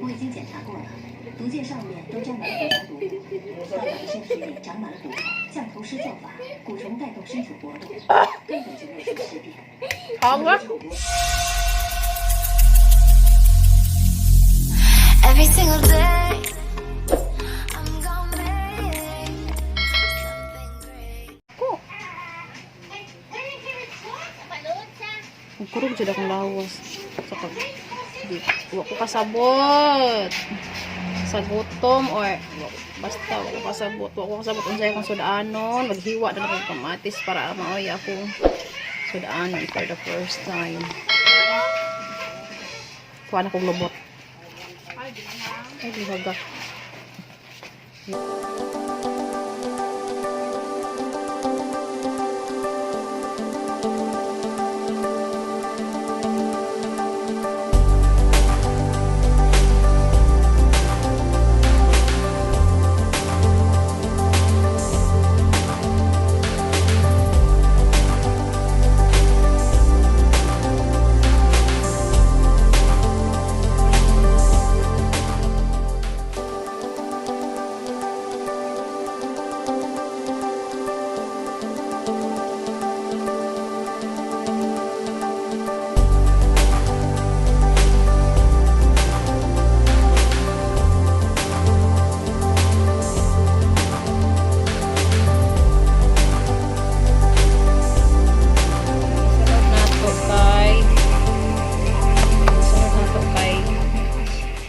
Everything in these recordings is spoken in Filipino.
我已经检查过了，毒箭上面都沾满了腐毒，大脑的身体里长满了骨头，降头师做法，蛊虫带动身体活动，根本就没有什么尸变。好啊。Every single day, I'm gonna make Kurog sudah kang lawas. Sakot. Wa ko kasabot. Sa gutom or basta wa ko kasabot. Wa ko kasabot unsay akong sudaanon, maghiwa na ako kamatis para maoy ako sudaanon for the first time. Kuha na kong lubot. Ay, di hagak.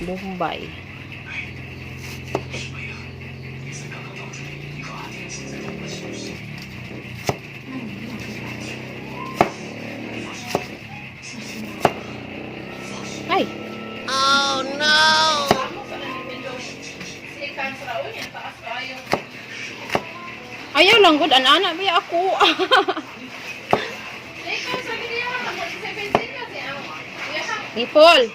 Bombay. Ay! Oh no! Ayaw lang good anak biya ako. Nipol.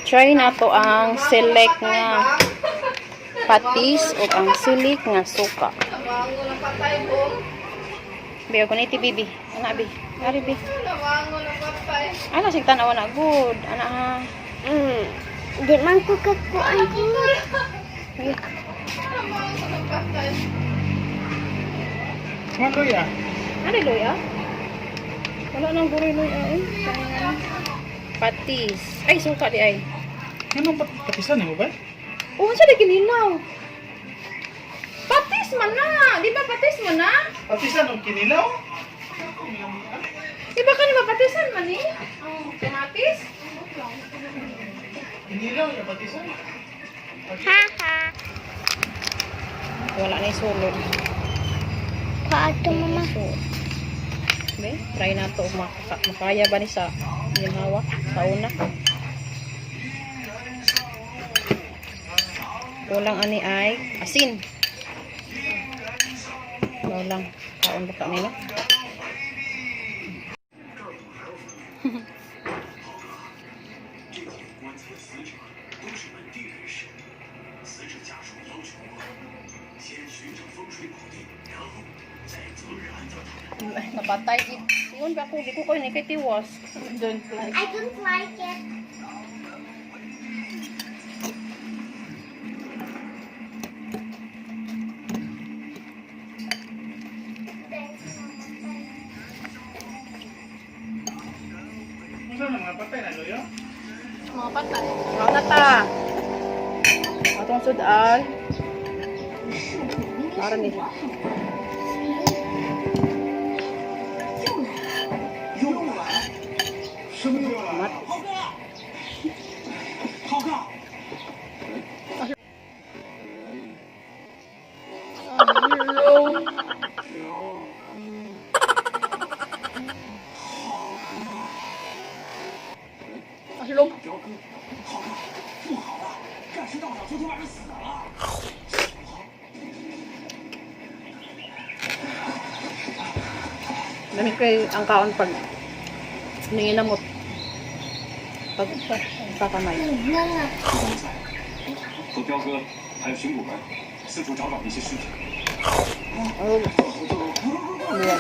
Try na to ang select nga patis o ang silik nga suka. Biyo ko niti bibi. Ana bi. Ari bi. Ana sig tanaw na good. Ana ha. Di man ko kakuan ko. Luya. Ano luya? Wala nang guri luya eh. Patis. Ay suka di ay. Anong patisan mo ba? Oo, sa di kinilaw. Patis man na. Di ba patis man na? Patisan o kinilaw? Di ba kanina patisan man eh? Kamatis? Kinilaw yung patisan? Haha. Wala na yung sulod. Paato mama. Okay, try na to. Makaya ba ni sa yung hawak? Sa una. Kulang ani ay asin. Kulang. Kaon ba ka nila? Napatay. Yun ba ako? Di ko kayo kay tiwas. Don't like. I don't like it. Saan na mga patay na luya? Mga patay. Mga nata. Atong sudan. Para ni. Mat. Lami kay ang kaon pag ninginamot. Pag kakamay. 和彪哥还有巡捕们四处找一些尸体。 Oh. Ayan.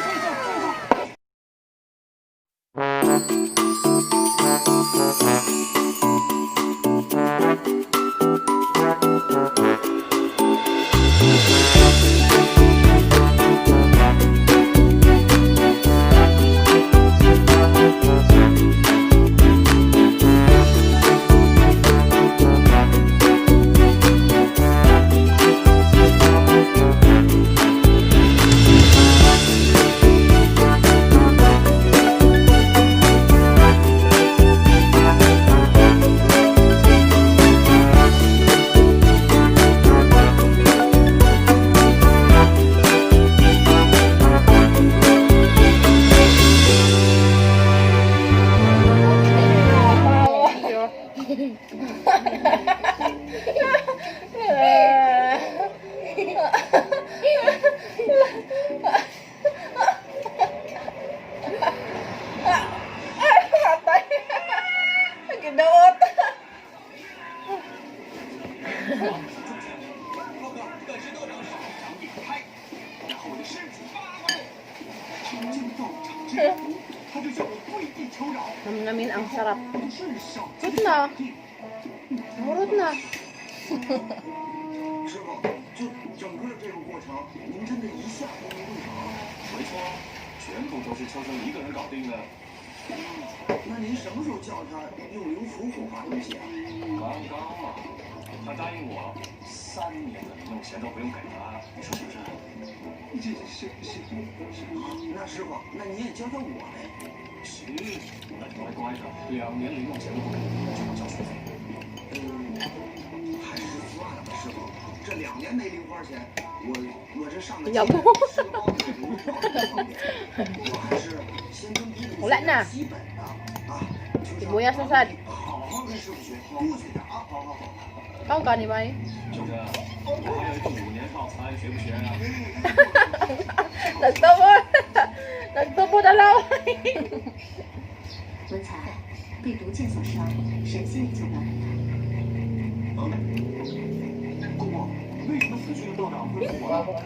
Namin ang sarap. Murot na. Murot na. 师傅，就整个这个过程，您真的一下都没入场？没错，全部都是秋生一个人搞定的。那您什么时候叫他用灵符火化东西啊？刚刚嘛，他答应我3年的零用钱都不用给他，你说是不是？是。那师傅，那你也教教我呗。行，那你乖乖的，2年零用钱都不给，就不交学费。还是算了吧，师傅，这2年没零花钱，我这上个要不吃个包子也不是我还是先跟师傅 Wala na. 基本的啊。 Sibuyas na sad. 好好跟师傅学，多学点啊！好。 Kaon ka ni Bay? 就是，我还有一个5年套餐，学不学啊？ Nagtubo. Nagtubo na lang. 文才被毒箭所伤，神仙也救不了他。姑姑，为什么死去的道长会复活呢？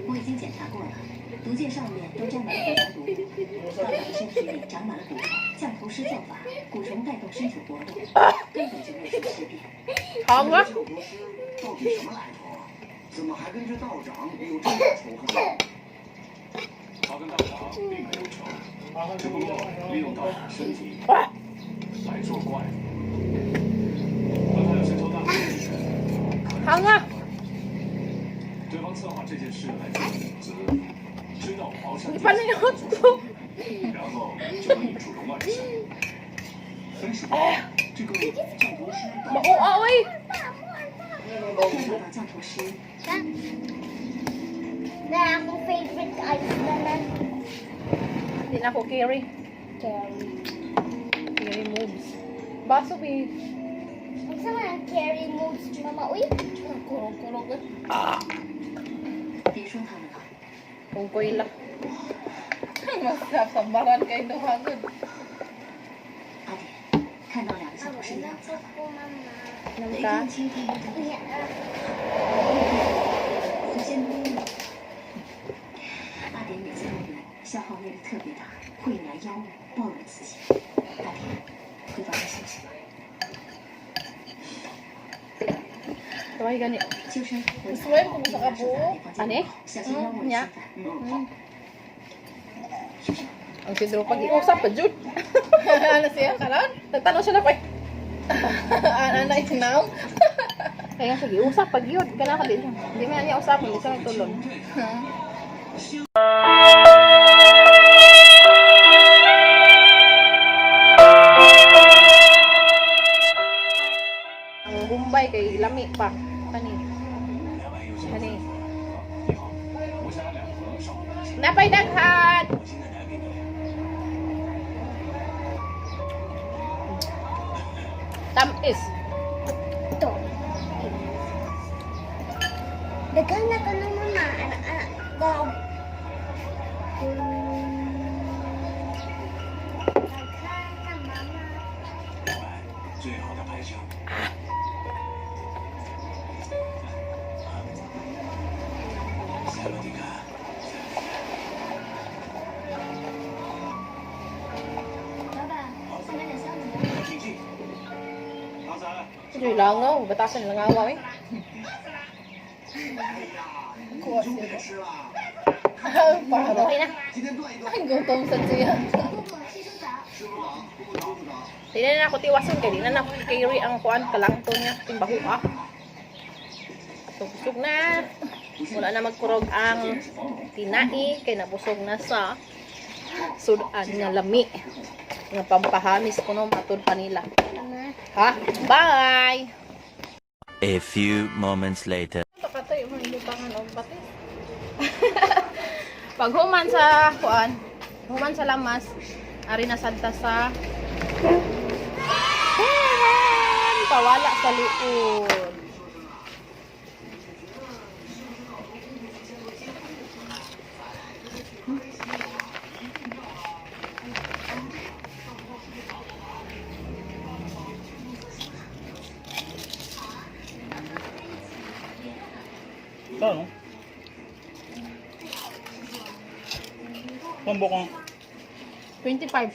我已经检查过了，毒箭上面都沾满了腐毒，道长的身体里长满了骨头，降头师做法，蛊虫带动身体活动，根本就没有什么尸变。 Kaon ka? 降头师到底什么来头啊？怎么还跟这道长有这么多仇恨？他跟道长并没有仇，只不过利用道长身体来作怪。和他有深仇大恨的人，可能 Kaon ka? 对方策划这件事来做引子，知道庖山 Paano yung to? 然后就能引出龙外山。分析这个降头师到底 Makuha, oy. 要找到降头师， Na akong favorite ice naman. Hindi na ako carry. Carry moves. Baso, eh. Ang sama ng carry moves, mama. Uy, kurog-kurog. 别说他们了， Kung ko'y lang. Masarap sa baran kayo dohagon. 阿典看到2个降头师的样子了， po, mama. 得 Nam 看 ka? 清他们的 Yeah. 时间多了。阿典每次都有消耗内力特别大，会引来妖物暴露自己。阿典，回房间休息吧。 Tuway gani. 秋生，文才， Gusto mo sa kabo? 房间 Ani? 小心妖物的 Nya? 侵犯。 Ang Pedro pag-iusap pa, Jude. Ano siya, karon? Nagtanong siya na pa. Ano na itinaw? Kaya sige, usap pag yun. Gana ka din siya. Hindi nga niya usap, hindi siya may tulon. Ang Bombay kay lami pa. Kani. Kani. 你好，我想要2盒少女。 Napay daghan! 我现在拿给你。 Tamis. Ito. Daghan na ka ng mama. Anak. Dog. Ito yung langaw. Batasan ng langaw eh. 你就别吃了。 Parang okay na. 今天断一断。 Ay, gutom sa siya. 吃不饱，不着不着。 Di na ako tiwason kay di na ako carry ang kuan kalangto niya. Timbaho ah. Busog na. Wala na magkurog ang tinai kay nabusog na sa sudan nga lami. Nga pampahamis kuno matud pa nila. Ha? Bye! A few moments later. Pakatoy mo hindi pangan og batis. Pag human sa kuan, human sa lamas, ari na sadta sa pawala sa liod. Ano? Pambok ang 25.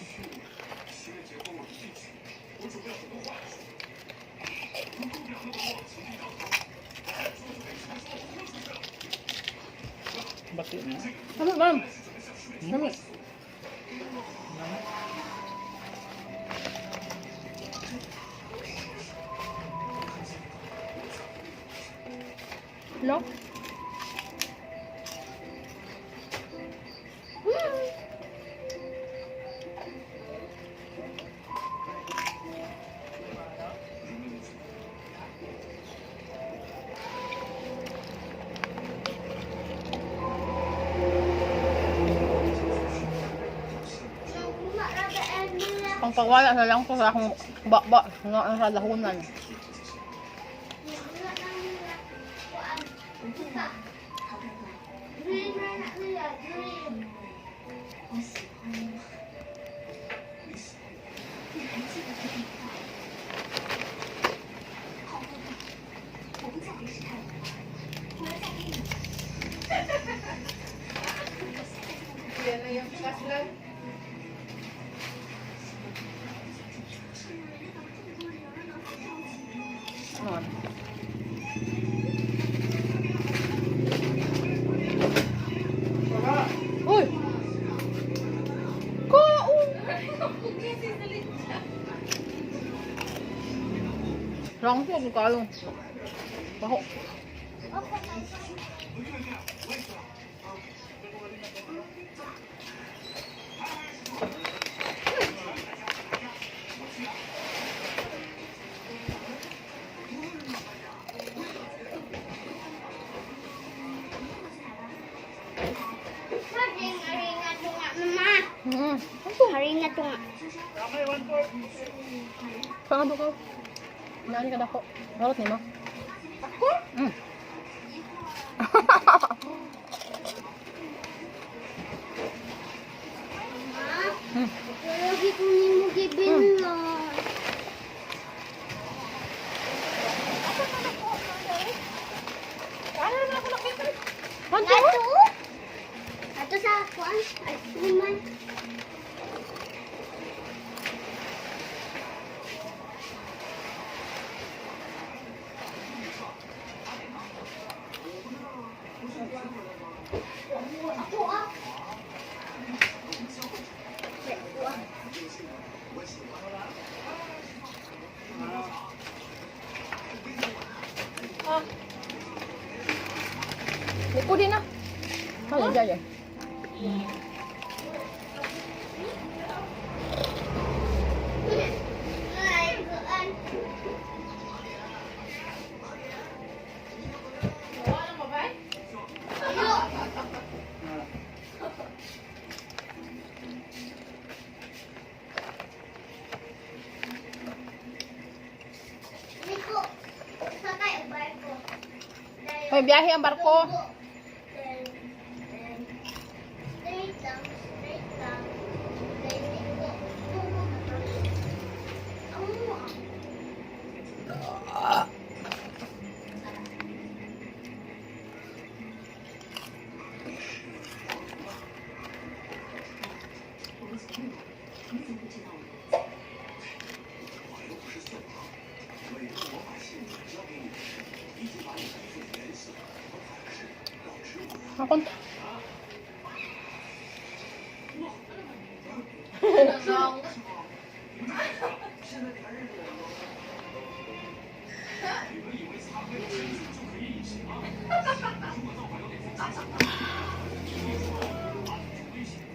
bati niya. Ano ba? Ano? Hello? Ang pagwala na lang ko sa akong baba nga sa dahunan. Ano? Uy! KAON! Langsung ako KAON. Baho. Hari na tunga. Saan ba ko? Nani ka dako? Harot ni mo? Ako? Lagi ko ni mo gibinlo. Ato sa kuan, ay liman. Lipo din na. Ano dyan yan? Ay, kuan. Liko, sakay ang barko. May biyahe ang barko. Straight lang, straight lang. Then liko, Ako.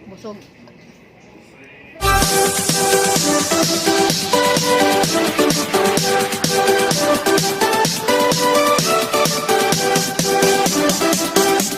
Busog.